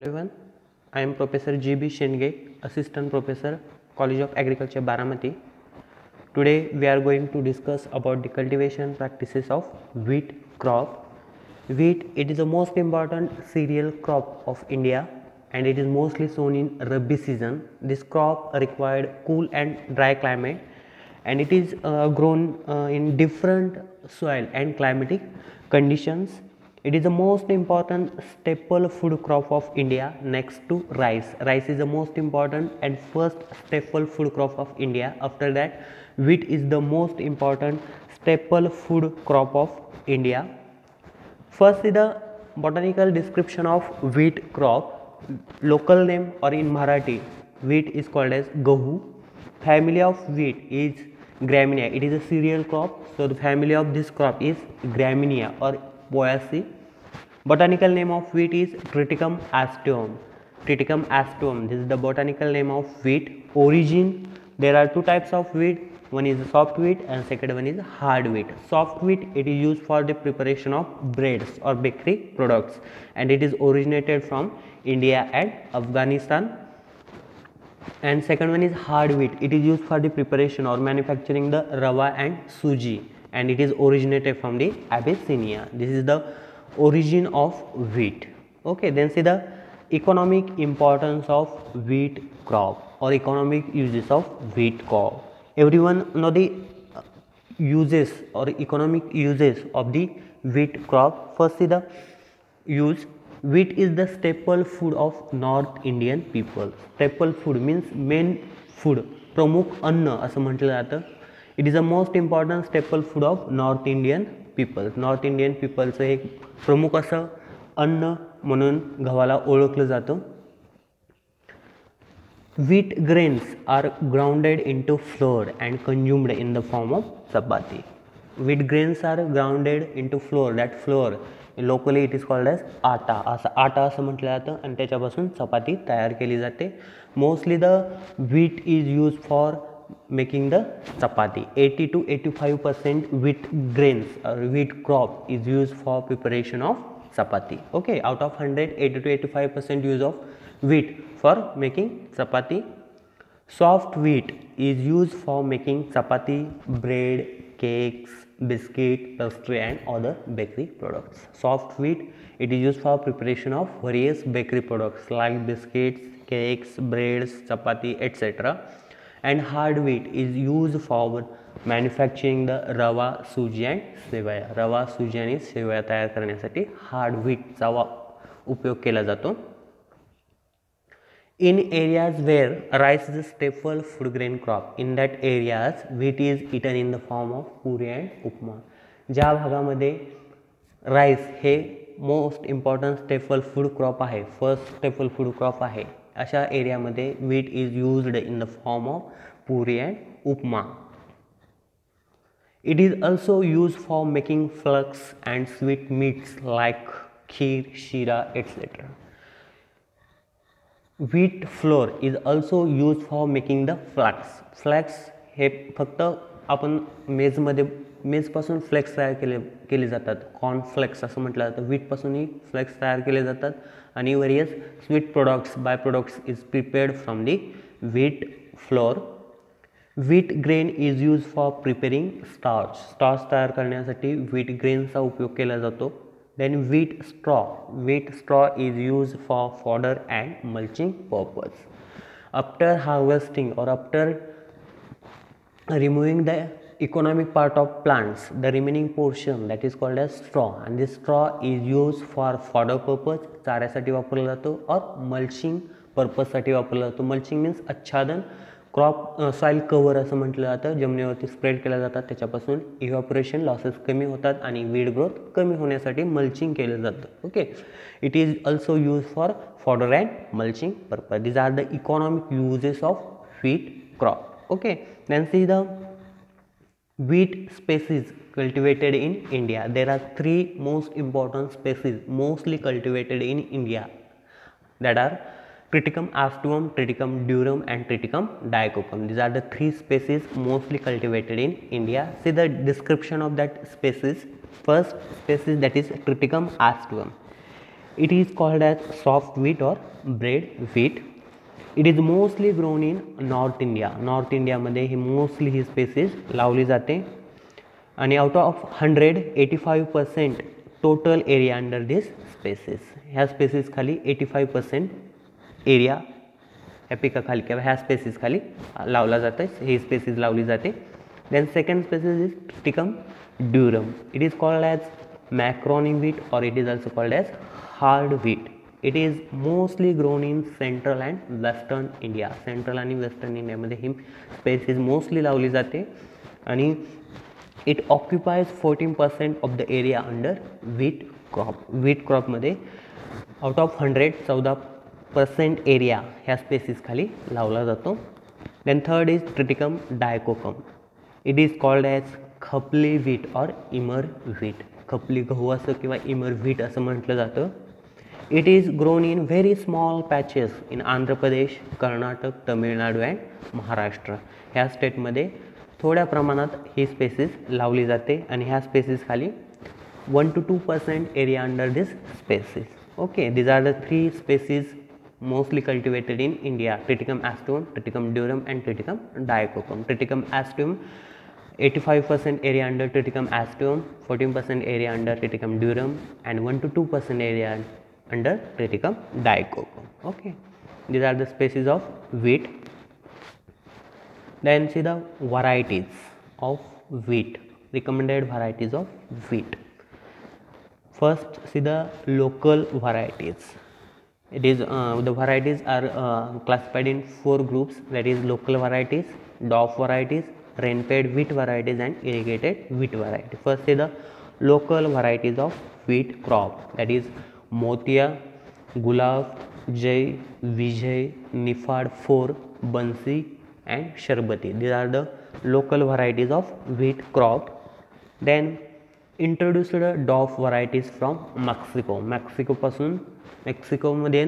Everyone, I am Professor G.B. Shenge, Assistant Professor, College of Agriculture, Baramati. Today we are going to discuss about the cultivation practices of wheat crop. Wheat, it is the most important cereal crop of India and it is mostly sown in Rabi season. This crop required cool and dry climate and it is grown in different soil and climatic conditions. It is the most important staple food crop of India next to rice. Rice is the most important and first staple food crop of India. After that, wheat is the most important staple food crop of India. First is the botanical description of wheat crop. Local name or in Marathi, wheat is called as Gahu. Family of wheat is Graminia. It is a cereal crop. So the family of this crop is Graminia or Poaceae. Botanical name of wheat is Triticum asteum. Triticum asteum. This is the botanical name of wheat. Origin. There are two types of wheat. One is soft wheat and second one is hard wheat. Soft wheat, it is used for the preparation of breads or bakery products and it is originated from India and Afghanistan. And second one is hard wheat. It is used for the preparation or manufacturing the rava and suji and it is originated from the Abyssinia. This is the origin of wheat. Okay, then see the economic importance of wheat crop or economic uses of wheat crop. Everyone know the uses or economic uses of the wheat crop. First is the use. Wheat is the staple food of North Indian people. Staple food means main food. प्रमुख अन्न असं म्हटलं जातं. It is the most important staple food of North Indian people. North Indian peopleचं एक प्रमुख असं अन्न म्हणून गव्हाला ओळखलं जातं. Wheat grains are grounded into flour and consumed in the form of chapati. Wheat grains are grounded into flour. That flour locally it is called as आटा. आटा असं म्हटलं जातं आणि त्याच्यापासून चपाती तयार केली जाते. Mostly the wheat is used for making the chapati. 80 to 85% wheat grains or wheat crop is used for preparation of chapati. Okay, out of 100, 80 to 85% use of wheat for making chapati. Soft wheat is used for making chapati, bread, cakes, biscuit, pastry and other bakery products. Soft wheat, it is used for preparation of various bakery products like biscuits, cakes, breads, chapati, etc. And hard wheat is used for manufacturing the rava, suji and सेवया. रवा, सुजी आणि सेवया तयार करण्यासाठी hard व्हीटचा उपयोग केला जातो. In areas where rice is a staple food grain crop, in that areas wheat is eaten in the form of puri and upma. ज्या भागामध्ये राईस हे most important staple food crop आहे, फर्स्ट स्टेपल फूड क्रॉप आहे, अशा एरियामध्ये wheat is used in the form of puri and upma. It is also used for making flakes and sweet meats like kheer, shira, etc. Wheat flour is also used for making the flakes. Flakes हे फक्त आपण मेजपासून flex तयार केले जातात. Cornflakes असं म्हटलं जातं. व्हीटपासूनही flex तयार केले जातात आणि various sweet products by products is prepared from the wheat flour. Wheat grain is use for preparing starch. Starch तयार करण्यासाठी व्हीट ग्रेनचा उपयोग केला जातो. Then wheat straw. Wheat straw is used for fodder and mulching purpose. After harvesting or after removing the economic part of plants, the remaining portion that is called as straw, and this straw is used for fodder purpose. चाऱ्यासाठी वापरला जातो और mulching purpose साठी वापरला जातो. Mulching means आच्छादन. Crop soil cover असं म्हटलं जातं. जमिनीवरती स्प्रेड केल्या जातात, त्याच्यापासून इव्हॅपोरेशन लॉसेस कमी होतात आणि वीड ग्रोथ कमी होण्यासाठी मल्चिंग केलं जातं. Okay, it is also use for fodder and mulching purpose. These are the economic uses of wheat crop. Okay, then see the wheat species cultivated in India. There are three most important species mostly cultivated in India, that are Triticum astuum, Triticum durum and Triticum dioicum. These are the three species mostly cultivated in India. See the description of that species. First species, that is Triticum astuum. It is called as soft wheat or bread wheat. It is mostly grown in North India. North इंडियामध्ये ही mostly ही species लावली जाते आणि out of 185% total area under this species. ह्या species खाली 85% area ह्या पिकाखाली किंवा ह्या species खाली लावला जातं. ही स्पेसीज लावली जाते. Then second species is Triticum durum. It is called as macaroni wheat और it is also called as hard wheat. It is mostly grown in central and western India. Central आणि western इंडियामध्ये ही species mostly लावली जाते आणि it occupies 14% of the area under wheat crop. Wheat क्रॉपमध्ये out of 100 14% area ह्या species खाली लावला जातो. Then third is Triticum dicoccum. It is called as खपली व्हीट और इमर व्हीट. खपली गहू असं किंवा इमर व्हीट असं म्हटलं जातं. It is grown in very small patches in Andhra Pradesh, Karnataka, Tamil Nadu and Maharashtra. ह्या स्टेटमध्ये थोड्या प्रमाणात ही स्पेसीज लावली जाते आणि ह्या स्पेसीज खाली 1 to 2% area under this species. Okay, these are the 3 species mostly cultivated in India: Triticum aestivum, Triticum durum and Triticum dicoccum. Triticum aestivum 85% area under Triticum aestivum, 14% area under Triticum durum and 1 to 2% area under Triticum dicoccum. Okay, these are the species of wheat. Then see the varieties of wheat, recommended varieties of wheat. First see the local varieties. It is the varieties are classified in 4 groups, that is local varieties, dwarf varieties, rain-fed wheat varieties and irrigated wheat variety. First is the local varieties of wheat crop, that is Motia, Gulab, Jai, Vijay, Nifad 4, Bansi and Sharbati. These are the local varieties of wheat crop. Then introduced dwarf varieties from Mexico. मेक्सिकोमध्ये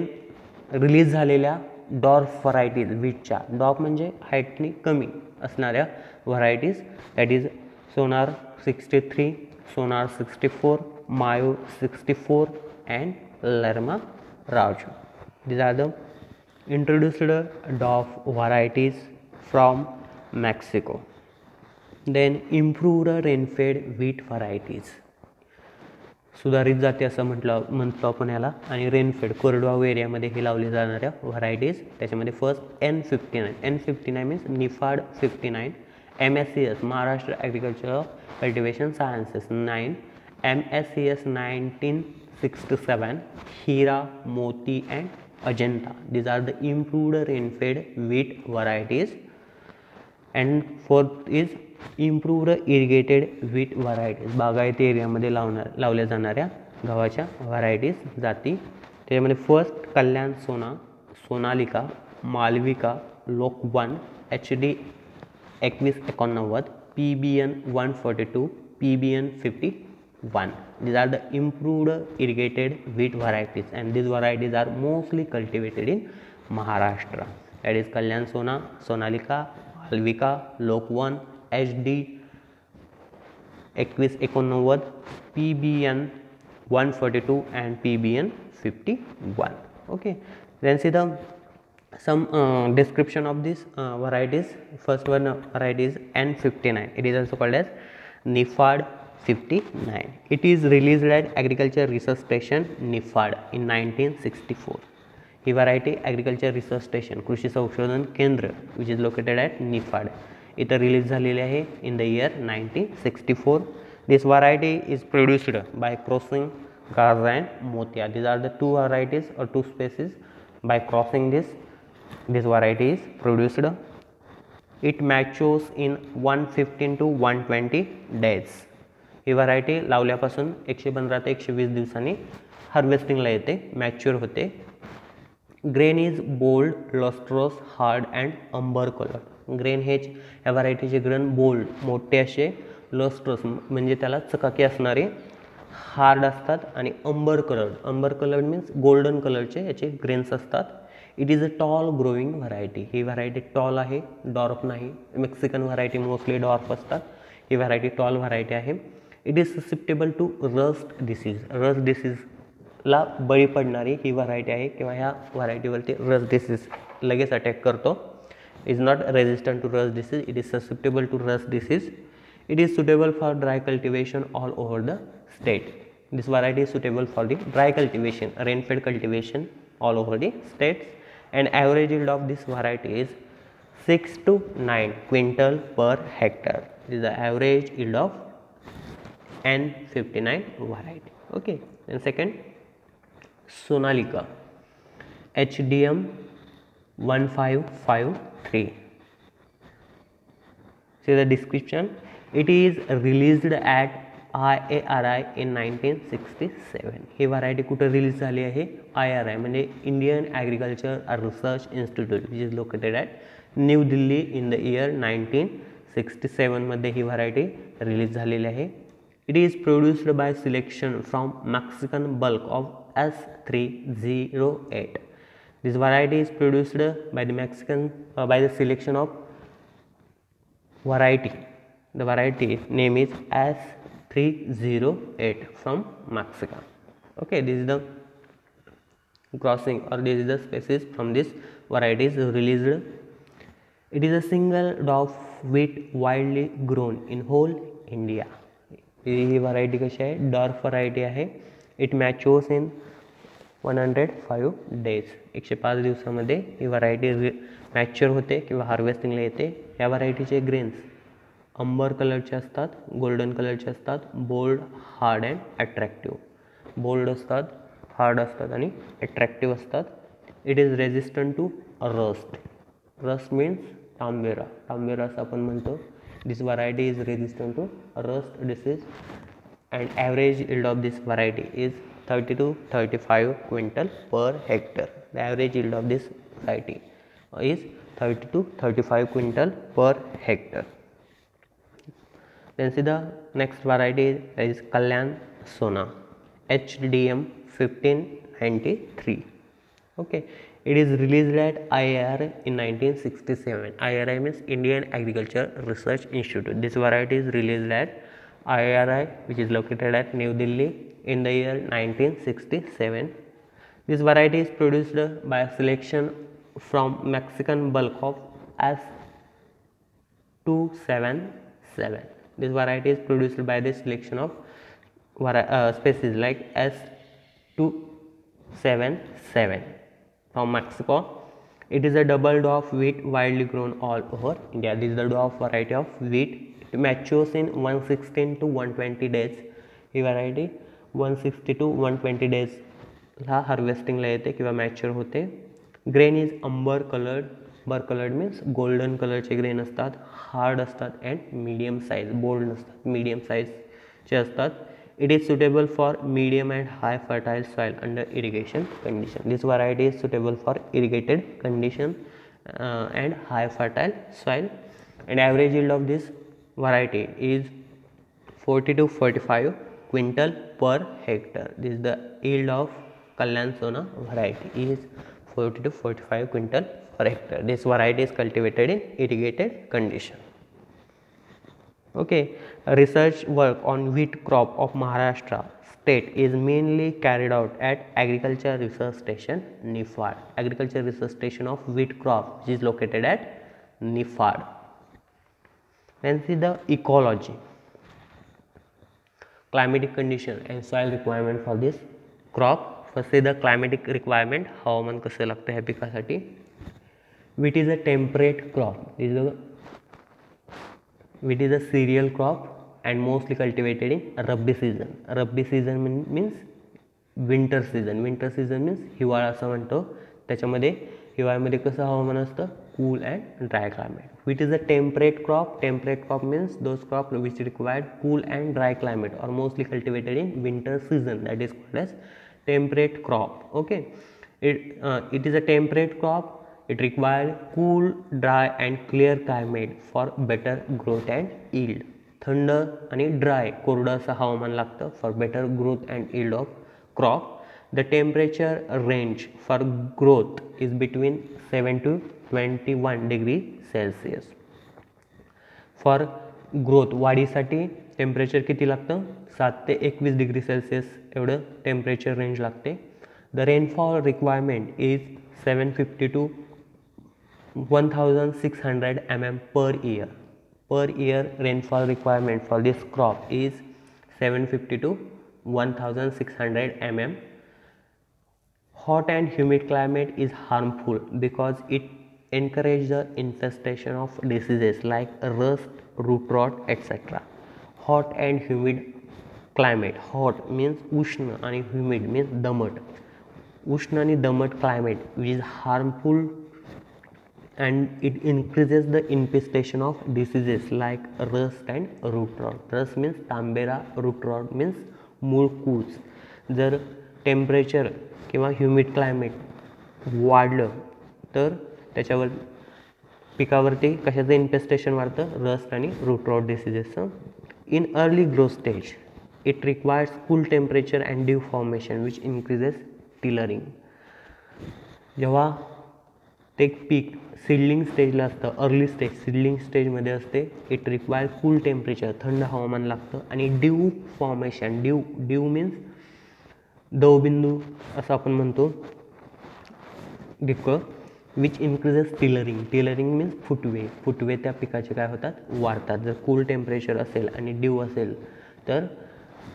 release झालेल्या dwarf varieties व्हीटच्या. Dwarf म्हणजे हाईटनी कमी असणाऱ्या varieties, that is Sonora 63, Sonora 64, Mayo 64 and Lerma Rojo. these are the introduced dwarf varieties from Mexico. Then improved rain-fed wheat varieties. सुधारित जाती असं म्हणतो आपण याला. आणि रेनफेड कोरडवाहू एरियामध्ये हे लावली जाणाऱ्या व्हरायटीज. त्याच्यामध्ये first N59. N59 means Niphad 59. MSCS Maharashtra agriculture cultivation sciences 9. MSCS 1967 Hira, Moti and Ajanta. These are the improved rainfed wheat varieties. And fourth is improved irrigated wheat varieties. बागायती एरियामध्ये लावल्या जाणाऱ्या गव्हाच्या व्हरायटीज जाती. त्याच्यामध्ये फर्स्ट कल्याण सोना, Sonalika, Malvika, Lokwan, HD 2189, PBN 142, PBN 51. These are the improved irrigated wheat varieties and these varieties are mostly cultivated in Maharashtra. That is Kalyan Sona, Sonalika, Malvika, Lokwan, HD 2189, PBN 142 and PBN 51. Okay, then see the some description of these varieties. First one variety is N59. It is also called as Nifad 59. It is released at Agriculture Research Station Nifad in 1964. He variety Agriculture Research Station कृषी संशोधन केंद्र which is located at Nifad इथं release झालेले आहे in the year 1964. This variety is produced by crossing Gaza and Motia. These are the two varieties or two species. By crossing this variety is produced. It matures in 115 to 120 days. ही variety लावल्यापासून 115 ते 120 दिवसांनी हार्वेस्टिंगला येते, mature होते. Grain is bold, lustrous, hard and amber colour. Grain हेच या व्हरायटीचे ग्रेन बोल्ड, मोठे असे, लस्ट्रस म्हणजे त्याला चकाकी असणारे, हार्ड असतात आणि अंबर कलर्ड मीन्स गोल्डन कलरचे याचे ग्रेन्स असतात. It is a tall growing variety. ही व्हरायटी टॉल आहे, डॉर्फ नाही. मेक्सिकन व्हरायटी मोस्टली डॉर्फ असतात, ही व्हरायटी टॉल व्हरायटी आहे. It is susceptible to rust disease. Rust disease ला बळी पडणारी ही व्हरायटी आहे किंवा ह्या व्हरायटीवरती रस्ट डिसीज लगेच अटॅक करतो. Is not resistant to rust disease, it is susceptible to rust disease. It is suitable for dry cultivation all over the state. This variety is suitable for the dry cultivation, rain-fed cultivation all over the states, and average yield of this variety is 6 to 9 quintal per hectare. This is the average yield of N59 variety. Okay. And second, Sonalika HDM 1553. See the description. It is released at IARI in 1967. He variety कुठं release झाली आहे? IRI म्हणजे Indian agriculture research institute which is located at new Delhi in the year 1967 मध्ये ही variety release झालेली आहे. It is produced by selection from Mexican bulk of S308. This variety is produced by the selection of variety. The variety name is S308 from Mexico. Okay, this is the crossing or this is the species from this variety is released. It is a single dwarf wheat widely grown in whole India. He variety कशी आहे? Dwarf variety आहे. It matures in 105 days. 105 दिवसामध्ये ही variety mature होते किंवा हार्वेस्टिंगला येते. या व्हरायटीचे grains अंबर कलरचे असतात, गोल्डन कलरचे असतात, bold, hard and attractive. Bold असतात, हार्ड असतात आणि अट्रॅक्टिव्ह असतात. It is resistant to rust. Rust means तांबेरा. तांबेरा असं आपण म्हणतो. This variety is resistant to rust disease and average yield of this variety is 30 to 35 quintal per hectare. The average yield of this variety is 30 to 35 quintal per hectare. Then see the next variety is Kalyan Sona HDM 1593. Okay, it is released at IARI in 1967. IARI means Indian Agriculture Research Institute. This variety is released at IARI which is located at New Delhi in the year 1967. This variety is produced by selection from Mexican bulk of S277. This variety is produced by the selection of species like S277 from Mexico. It is a double dwarf wheat widely grown all over India. This is the dwarf variety of wheat. It matures in 116 to 120 days. ही variety 160 to 120 days ला हार्वेस्टिंगला येते किंवा mature होते. Grain is amber coloured means golden कलरचे grain असतात, hard असतात and medium size. Bold नसतात, मीडियम साईजचे असतात. It is suitable for medium and high fertile soil under irrigation condition. This variety is suitable for irrigated condition and high fertile soil and average yield of this variety is 40 to 45 quintal per Hector. This is the yield of Kalyan Sona variety is 40 to 45 quintal per hectare. This variety is cultivated in irrigated condition. Okay, research work on wheat crop of Maharashtra state is mainly carried out at Agriculture Research Station Nifad. Agriculture Research Station of wheat crop which is located at Nifad. Then see the ecology, climatic condition and soil requirement for this crop. First is the climatic requirement. हवामान कसं लागतं ह्या पिकासाठी. Wheat is a temperate crop. Wheat is a cereal crop and mostly cultivated in Rabi season. Rabi season means winter season. Winter season means हिवाळा असं म्हणतो. त्याच्यामध्ये हिवाळ्यामध्ये कसं हवामान असतं? Cool and dry climate. Wheat is a temperate crop. Temperate crop means those crops which required cool and dry climate or mostly cultivated in winter season. That is called as temperate crop. Okay, it is a temperate crop. It requires cool, dry and clear climate for better growth and yield. थंड आणि dry कोरडं असं हवामान लागतं for better growth and yield of crop. The temperature range for growth is between 7 to 21 degrees Celsius. For growth वाढीसाठी temperature किती लागतं 7 ते 21 डिग्री सेल्सिअस एवढं टेम्परेचर रेंज लागते. The rainfall requirement is 750 to 1600 mm per year. Per year rainfall requirement for this crop is 750 to 1600 mm. Hot and humid climate is harmful because it encourages the infestation of diseases like rust, root rot, etc. Hot and humid climate. Hot means उष्ण आणि humid means दमट. उष्ण आणि दमट climate which is harmful and it increases the infestation of diseases like rust and root rot. Rust means तांबेरा, root rot means मूळ कूज. जर temperature किंवा ह्युमिड क्लायमेट वाढलं तर त्याच्यावर पिकावरती कशाचं इन्फेस्टेशन वाढतं रस्ट आणि रूट रॉट डिसीजेसचं. In early growth stage it requires cool temperature and dew formation which increases tillering. जेव्हा ते पीक सीडलिंग स्टेजला असतं अर्ली स्टेज सीडलिंग स्टेजमध्ये असते इट रिक्वायर कूल टेम्परेचर थंड हवामान लागतं आणि ड्यू फॉर्मेशन ड्यू मीन्स दवबिंदू असं आपण म्हणतो डिपकं विच इन्क्रीजेस टिलरिंग मीन्स फुटवे त्या पिकाचे काय होतात वाढतात. जर कूल टेम्परेचर असेल आणि ड्यू असेल तर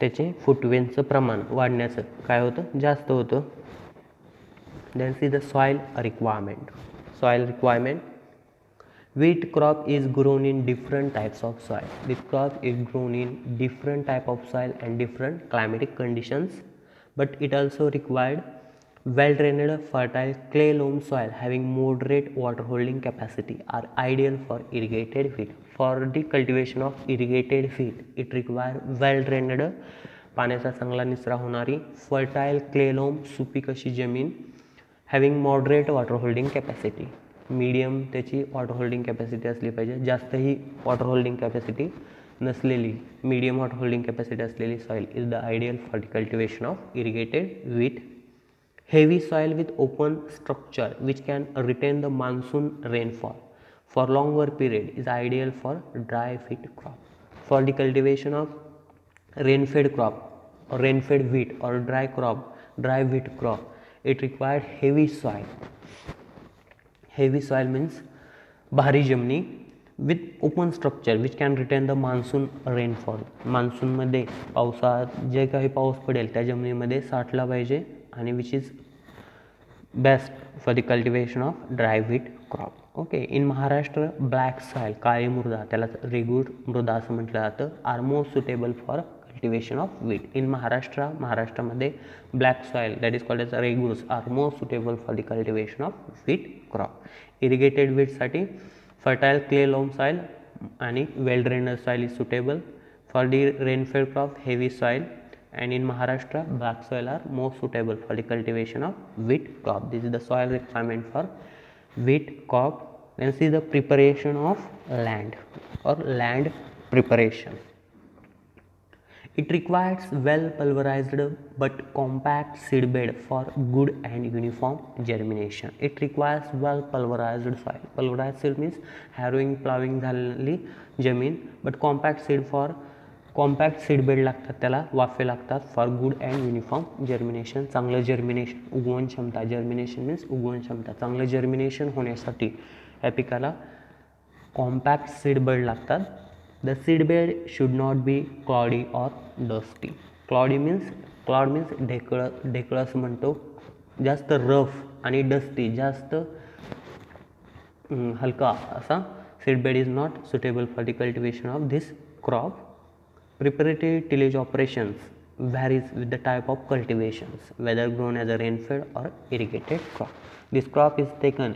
त्याचे फुटवेंचं प्रमाण वाढण्याचं काय होतं जास्त होतं. Then see the soil requirement. Wheat crop is grown in different types of soil. This crop is grown in different type of soil and different climatic conditions, but it also required well-drained, fertile clay loam soil having moderate water holding capacity are ideal for irrigated wheat. For the cultivation of irrigated wheat, it requires well-drained, पाण्याचा चांगला निचरा होणारी fertile clay loam सुपीक अशी जमीन having moderate water holding capacity. Medium त्याची water holding capacity असली पाहिजे. जास्तही वॉटर होल्डिंग कॅपॅसिटी नसलेली मीडियम वॉटर होल्डिंग कॅपॅसिटी असलेली soil is the ideal for the cultivation of irrigated wheat. Heavy soil with open structure which can retain the monsoon rainfall for longer period is ideal for dry wheat crop. For the cultivation of rainfed crop or rainfed wheat or dry wheat crop, it required heavy soil. Heavy soil means भारी जमिनी with open structure which can retain the monsoon rainfall. मान्सूनमध्ये पावसात जे काही पाऊस पडेल त्या जमिनीमध्ये साठला पाहिजे आणि which is best for the cultivation of dry wheat crop. Okay. In Maharashtra black soil काळी मृदा त्याला रेगूर मृदा असं म्हटलं जातं are more suitable for cultivation of wheat. In महाराष्ट्रामध्ये black soil that is called as regurs are more suitable for the cultivation of wheat crop. Irrigated व्हीटसाठी fertile clay loam soil आणि well drained soil is suitable. For the rainfed crop heavy soil and in Maharashtra black soil are more suitable for the cultivation of wheat crop. This is the soil requirement for wheat crop. Then see the preparation of land or land preparation. It requires well pulverized but compact seed bed for good and uniform germination. It requires well pulverized soil. Pulverized seed means harrowing plowing झालेली जमीन, but compact seed for compact seed bed लागतात त्याला वाफे लागतात for good and uniform germination. चांगलं germination उगवण क्षमता germination means उगवण क्षमता चांगलं जर्मिनेशन होण्यासाठी या पिकाला कॉम्पॅक्ट सीड बेड लागतात. The seed bed should not be cloddy or dusty. Clod means ढेकळं असं म्हणतो. जास्त रफ आणि डस्टी जास्त हलका असा seed bed is not suitable for the cultivation of this crop. Preparatory tillage operations varies with the type of cultivations, whether grown as a rain-fed or irrigated crop. This crop is taken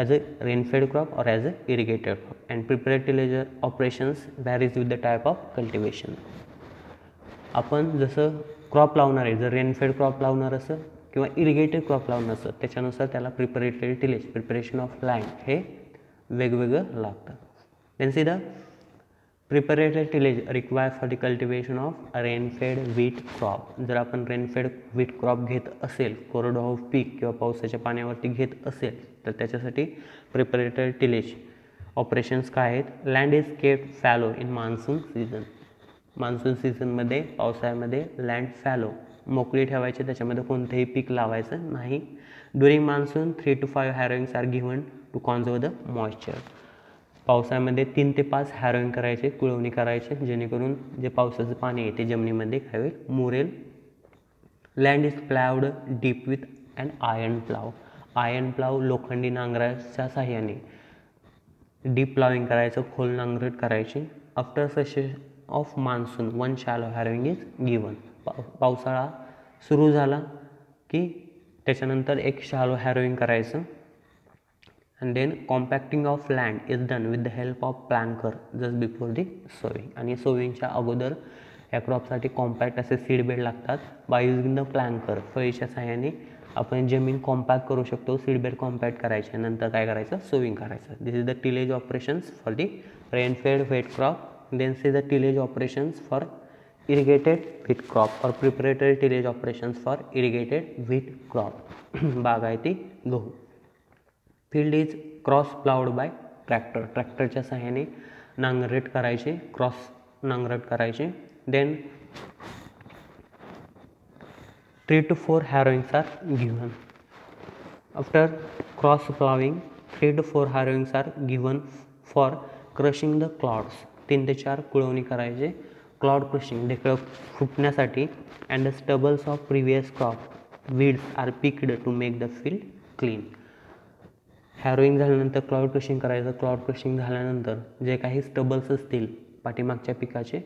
as a rain-fed crop or as a irrigated crop, and preparatory tillage operations varies with the type of cultivation. आपण जसं crop लावणार आहे जर rainfed crop लावणार असं किंवा irrigated crop लावणार असं त्याच्यानुसार त्याला preparatory tillage preparation of land हे वेगवेगळं लागतं. Then see the preparatory tillage require for the cultivation of rainfed wheat crop. जर आपण रेनफेड व्हीट क्रॉप घेत असेल कोरडवाहू पीक किंवा पावसाच्या पाण्यावरती घेत असेल तर त्याच्यासाठी प्रिपरेटरी टिलेज ऑपरेशन्स काय आहेत. Land is kept fallow in monsoon season. Monsoon सीझनमध्ये पावसाळ्यामध्ये लँड फॅलो मोकळी ठेवायची, त्याच्यामध्ये कोणतेही पीक लावायचं नाही. During monsoon 3 to 5 harrowings are given to conserve the moisture. पावसाळ्यामध्ये 3 ते 5 हॅरोइंग करायचे, कुळवणी करायचे, जेणेकरून जे पावसाचं पाणी आहे ते जमिनीमध्ये काय होईल, मुरेल. Land is ploughed deep with and iron plough. Iron plough लोखंडी नांगराच्या साह्याने डीप प्लाविंग करायचं, खोल नांगरट करायची. After session of monsoon 1 shallow harrowing is given. पावसाळा सुरू झाला की त्याच्यानंतर एक शॅलो हॅरोइंग करायचं. And then compacting of land is done with the help of planker just before the sowing. आणि सोविंगच्या अगोदर या क्रॉपसाठी कॉम्पॅक्ट असे सीड बेड लागतात. बाय युजिंग द प्लँकर, फळीच्या सहाय्याने आपण जमीन कॉम्पॅक्ट करू शकतो. सीड बेड कॉम्पॅक्ट करायचे, नंतर काय करायचं, सोविंग करायचं. This is the tillage operations for the rainfed wheat crop. Then see the tillage operations for irrigated wheat crop or preparatory tillage operations for irrigated wheat crop. बागायती गहू. Field is cross ploughed by tractor. ट्रॅक्टरच्या सहाय्याने नांगरट करायचे, cross नांगरट करायचे. देन 3 to 4 harrowings are given. After cross plowing 3 to 4 harrowings are given for crushing the clods. 3 ते 4 कुळवणी करायचे. क्लॉड क्रशिंग ढेकळं फुटण्यासाठी. And the stubbles of previous crop weeds are picked to make the field clean. Harrowing झाल्यानंतर clod crushing करायचं. Clod crushing झाल्यानंतर जे काही स्टबल्स असतील पाठीमागच्या पिकाचे,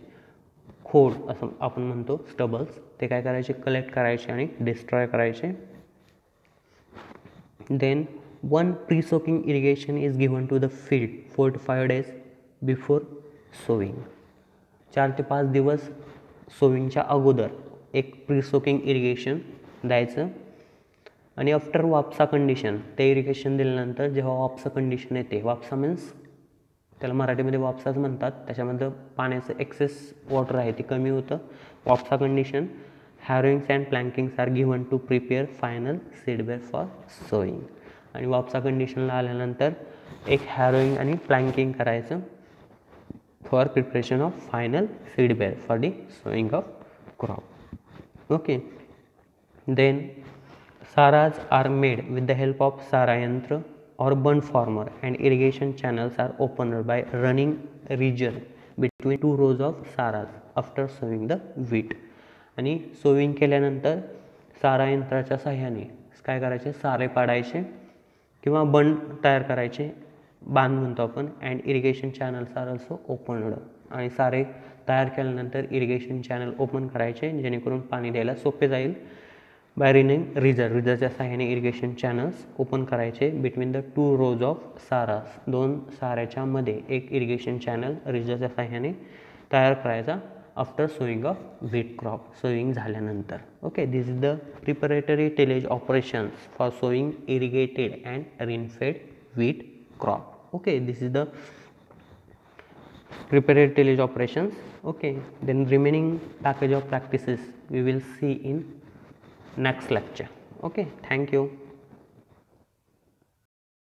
खोड असं आपण म्हणतो स्टबल्स, ते काय करायचे, कलेक्ट करायचे आणि डिस्ट्रॉय करायचे. Then 1 pre soaking irrigation is given to the field 4 to 5 days before sowing. 4 ते 5 दिवस सोविंगच्या अगोदर एक प्री सोकिंग इरिगेशन द्यायचं. आणि आफ्टर वापसा कंडिशन, ते इरिगेशन दिल्यानंतर जेव्हा वापसा कंडिशन येते, वापसा मीन्स त्याला मराठीमध्ये वापसाच म्हणतात, त्याच्यामधलं पाण्याचं एक्सेस वॉटर आहे ते कमी होतं. वापसा condition harrowings and plankings are given to prepare final seedbed for sowing. आणि वापसा कंडिशनला आल्यानंतर एक हॅरोइंग आणि प्लँकिंग करायचं for preparation of final seed bed for the sowing of crop. Okay, then saras are made with the help of sara yantra or bund former, and irrigation channels are opened by running region between 2 rows of saras after sowing the wheat. आणि sowing केल्यानंतर सारा यंत्राच्या सहाय्याने काय करायचे, सारे पाडायचे किंवा बंड तयार करायचे, बांध म्हणतो आपण. And irrigation channels are also opened. आणि सारे तयार केल्यानंतर इरिगेशन चॅनल ओपन करायचे, जेणेकरून पाणी द्यायला सोपे जाईल. बाय रनिंग रिझरच्या सहाय्याने इरिगेशन चॅनल्स ओपन करायचे बिटवीन द 2 rows ऑफ सारास. 2 साऱ्याच्या मध्ये एक इरिगेशन चॅनल रिझरच्या सहाय्याने तयार करायचा after sowing of wheat crop, sowing झाल्यानंतर. Okay, this is the preparatory tillage operations for sowing irrigated and rainfed wheat crop. Okay, this is the preparatory tillage operations. Okay, then remaining package of practices we will see in next lecture. Okay, thank you.